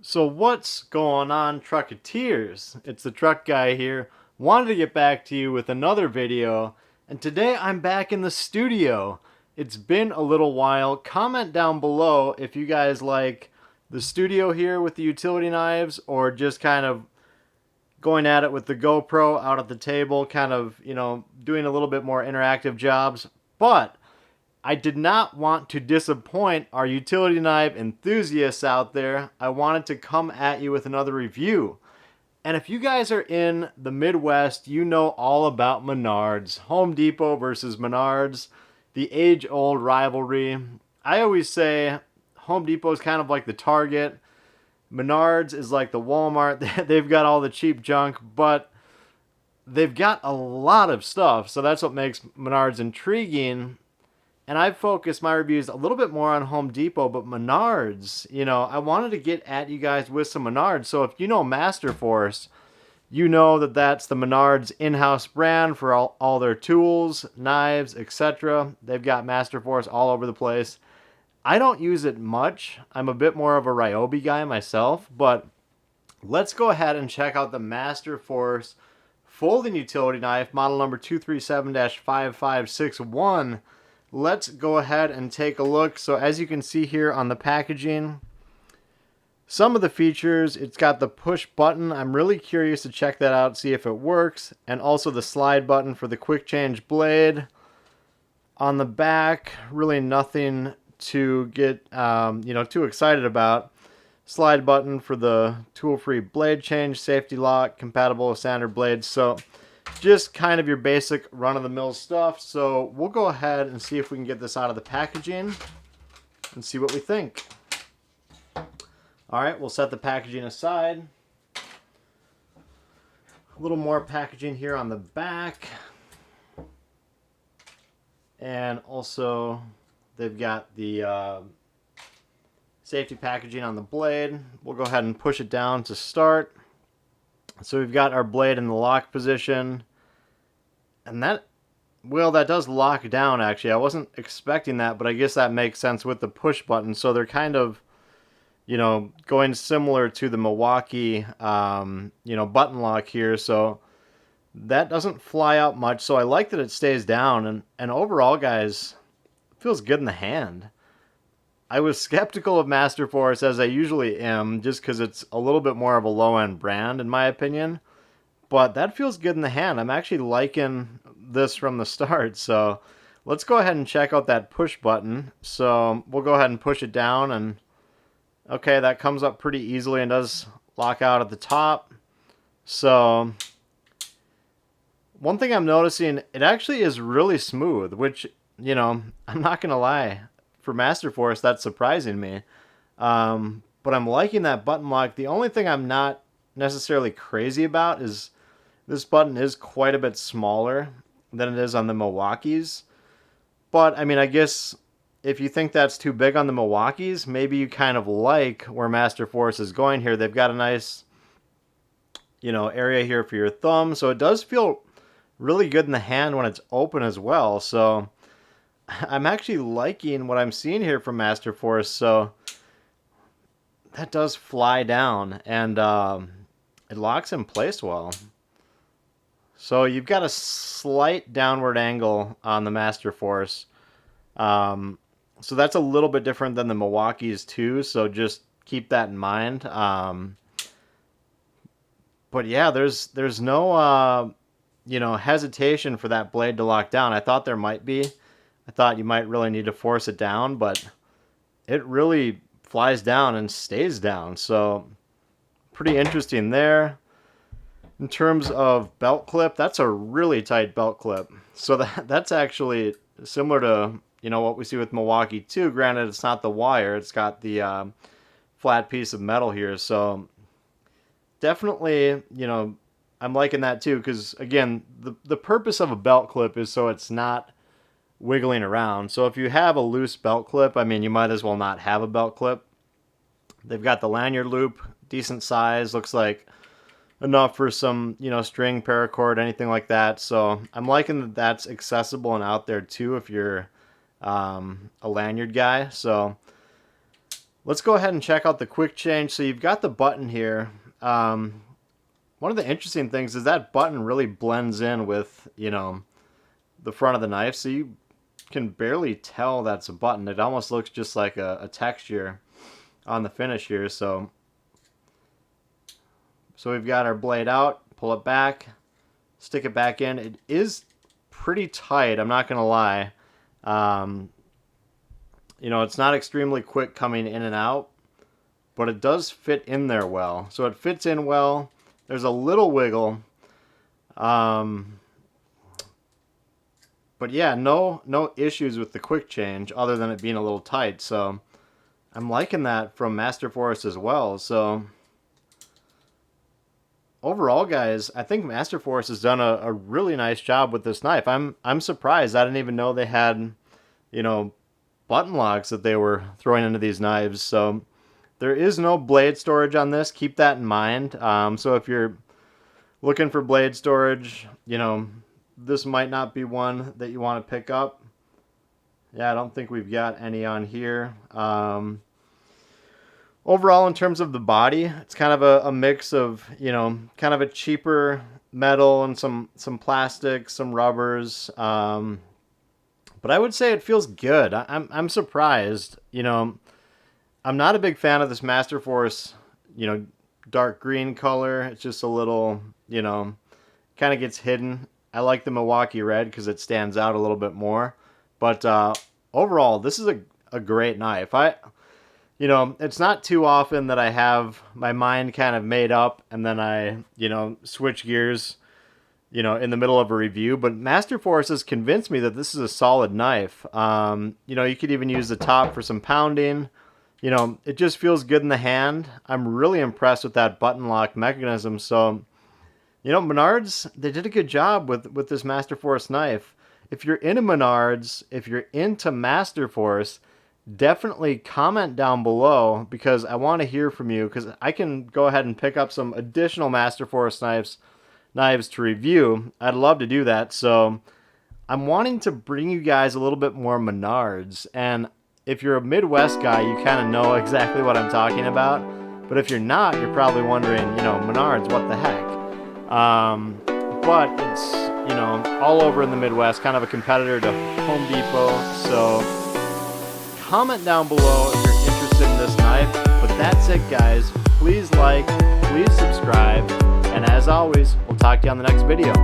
So what's going on, Trucketeers? It's the truck guy here. Wanted to get back to you with another video, and today I'm back in the studio. It's been a little while. Comment down below if you guys like the studio here with the utility knives, or just kind of going at it with the GoPro out at the table, kind of, doing a little bit more interactive jobs. But I did not want to disappoint our utility knife enthusiasts out there. I wanted to come at you with another review. And if you guys are in the Midwest, you know all about Menards. Home Depot versus Menards, the age-old rivalry. I always say Home Depot is kind of like the Target. Menards is like the Walmart. They've got all the cheap junk, but they've got a lot of stuff. So that's what makes Menards intriguing. And I've focused my reviews a little bit more on Home Depot, but Menards, I wanted to get at you guys with some Menards. So if you know Masterforce, you know that that's the Menards in-house brand for all their tools, knives, etc. They've got Masterforce all over the place. I don't use it much. I'm a bit more of a Ryobi guy myself, but let's go ahead and check out the Masterforce folding utility knife, model number 237-5561. Let's go ahead and take a look. So as you can see here on the packaging, some of the features, it's got the push button. I'm really curious to check that out, see if it works. And also the slide button for the quick change blade. On the back, really nothing to get too excited about. Slide button for the tool-free blade change, safety lock, compatible with standard blades. So just kind of your basic run-of-the-mill stuff. So we'll go ahead and see if we can get this out of the packaging and see what we think. Alright, we'll set the packaging aside. A little more packaging here on the back. And also they've got the safety packaging on the blade. We'll go ahead and push it down to start. So we've got our blade in the lock position, and that does lock down actually. I wasn't expecting that, but I guess that makes sense with the push button. So they're kind of, going similar to the Milwaukee, button lock here. So that doesn't fly out much. So I like that it stays down, and overall, guys, it feels good in the hand. I was skeptical of Masterforce, as I usually am, just because it's a little bit more of a low-end brand, in my opinion. But that feels good in the hand. I'm actually liking this from the start. So let's go ahead and check out that push button. So we'll go ahead and push it down, and okay, that comes up pretty easily and does lock out at the top. So one thing I'm noticing, it actually is really smooth, which, I'm not going to lie. For Masterforce, that's surprising me. But I'm liking that button lock. The only thing I'm not necessarily crazy about is this button is quite a bit smaller than it is on the Milwaukees. But, I mean, I guess if you think that's too big on the Milwaukees, maybe you kind of like where Masterforce is going here. They've got a nice, area here for your thumb. So it does feel really good in the hand when it's open as well. So I'm actually liking what I'm seeing here from Masterforce. So that does fly down, and it locks in place well. So you've got a slight downward angle on the Masterforce. So that's a little bit different than the Milwaukees too. So just keep that in mind. But yeah, there's no hesitation for that blade to lock down. I thought there might be. I thought you might really need to force it down, but it really flies down and stays down. So pretty interesting there. In terms of belt clip, that's a really tight belt clip. So that's actually similar to, what we see with Milwaukee too. Granted, it's not the wire. It's got the flat piece of metal here. So definitely, I'm liking that too, because again, the purpose of a belt clip is so it's not wiggling around. So if you have a loose belt clip, I mean, you might as well not have a belt clip. They've got the lanyard loop, decent size, looks like enough for some, string, paracord, anything like that. So I'm liking that that's accessible and out there too if you're a lanyard guy. So Let's go ahead and check out the quick change. So you've got the button here. One of the interesting things is that button really blends in with, you know, the front of the knife, so you can barely tell that's a button. It almost looks just like a texture on the finish here. So we've got our blade out, pull it back, stick it back in. It is pretty tight, I'm not gonna lie. You know, it's not extremely quick coming in and out, but it does fit in there well. So it fits in well. There's a little wiggle. But yeah, no issues with the quick change other than it being a little tight. So I'm liking that from Masterforce as well. So overall, guys, I think Masterforce has done a really nice job with this knife. I'm surprised. I didn't even know they had, you know, button locks that they were throwing into these knives. So there is no blade storage on this. Keep that in mind. So if you're looking for blade storage, you know, this might not be one that you want to pick up. Yeah, I don't think we've got any on here. Overall, in terms of the body, it's kind of a mix of, you know, kind of a cheaper metal and some plastic, some rubbers. But I would say it feels good. I'm surprised. You know, I'm not a big fan of this Masterforce, you know, dark green color. It's just a little, you know, kind of gets hidden. I like the Milwaukee red because it stands out a little bit more. But overall, this is a great knife. You know, it's not too often that I have my mind kind of made up and then I, you know, switch gears, you know, in the middle of a review. But Masterforce has convinced me that this is a solid knife. You know, you could even use the top for some pounding. You know, it just feels good in the hand. I'm really impressed with that button lock mechanism. So, you know, Menards, they did a good job with this Masterforce knife. If you're into Menards, if you're into Masterforce, definitely comment down below because I want to hear from you, because I can go ahead and pick up some additional Masterforce knives to review. I'd love to do that. So I'm wanting to bring you guys a little bit more Menards. And if you're a Midwest guy, you kind of know exactly what I'm talking about. But if you're not, you're probably wondering, you know, Menards, what the heck? But it's, you know, all over in the Midwest, kind of a competitor to Home Depot. So comment down below if you're interested in this knife. But that's it, guys. Please like, please subscribe, and as always, we'll talk to you on the next video.